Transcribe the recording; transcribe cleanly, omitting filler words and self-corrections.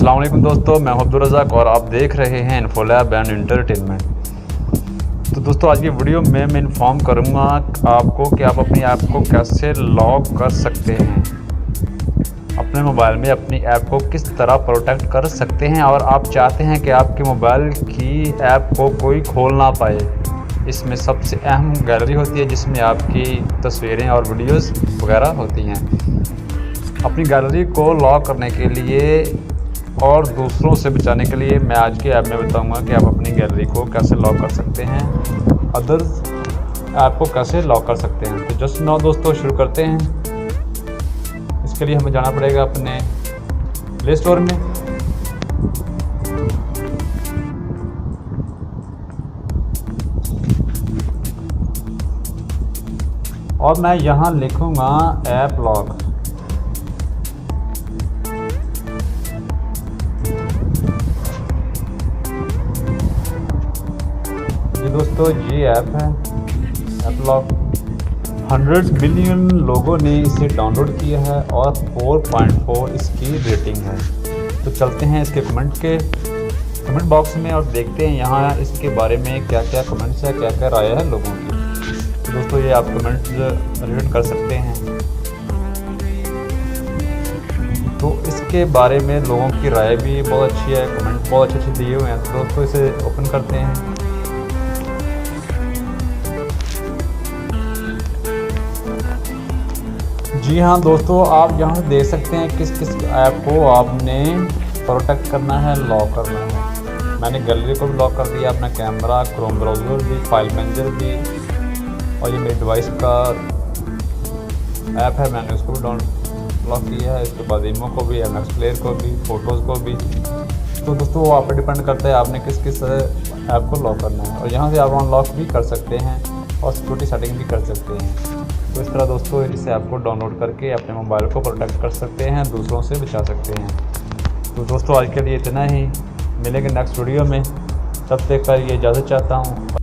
अस्सलाम वालेकुम दोस्तों, मैं अब्दुल रज़ाक और आप देख रहे हैं इन्फोलैब एंड एंटरटेनमेंट। तो दोस्तों आज की वीडियो में मैं इन्फॉर्म करूंगा आपको कि आप अपनी ऐप को कैसे लॉक कर सकते हैं, अपने मोबाइल में अपनी ऐप को किस तरह प्रोटेक्ट कर सकते हैं और आप चाहते हैं कि आपके मोबाइल की ऐप को कोई खोल ना पाए। इसमें सबसे अहम गैलरी होती है जिसमें आपकी तस्वीरें और वीडियोस वगैरह होती हैं। अपनी गैलरी को लॉक करने के लिए और दूसरों से बचाने के लिए मैं आज के ऐप में बताऊंगा कि आप अपनी गैलरी को कैसे लॉक कर सकते हैं, अदर्स ऐप को कैसे लॉक कर सकते हैं। तो जस्ट नाउ दोस्तों शुरू करते हैं। इसके लिए हमें जाना पड़ेगा अपने प्ले स्टोर में। और मैं यहाँ लिखूँगा ऐप लॉक। ये दोस्तों ये ऐप है ऐप लॉक। 100 बिलियन लोगों ने इसे डाउनलोड किया है और 4.4 इसकी रेटिंग है। तो चलते हैं इसके कमेंट बॉक्स में और देखते हैं यहाँ इसके बारे में क्या क्या कमेंट्स है, क्या क्या राय है लोगों की। तो दोस्तों ये आप कमेंट्स रीड कर सकते हैं। तो इसके बारे में लोगों की राय भी बहुत अच्छी है, कमेंट बहुत अच्छे दिए हुए हैं। तो दोस्तों इसे ओपन करते हैं। जी हाँ दोस्तों, आप यहाँ देख सकते हैं किस किस ऐप को आपने प्रोटेक्ट करना है, लॉक करना है। मैंने गैलरी को भी लॉक कर दिया, अपना कैमरा, क्रोम ब्राउज़र भी, फाइल मैनेजर भी, और ये मेरे डिवाइस का ऐप है मैंने उसको भी लॉक किया है। इसके बाद इमो को भी, MX प्लेयर को भी, फ़ोटोज़ को भी। तो दोस्तों वो आप पर डिपेंड करता है आपने किस किस ऐप को लॉक करना है। और यहाँ से आप अनलॉक भी कर सकते हैं और सिक्योरिटी सेटिंग भी कर सकते हैं। तो इस तरह दोस्तों इस ऐप को डाउनलोड करके अपने मोबाइल को प्रोटेक्ट कर सकते हैं, दूसरों से बचा सकते हैं। तो दोस्तों आज के लिए इतना ही, मिलेंगे नेक्स्ट वीडियो में। तब तक के लिए इजाज़त चाहता हूँ।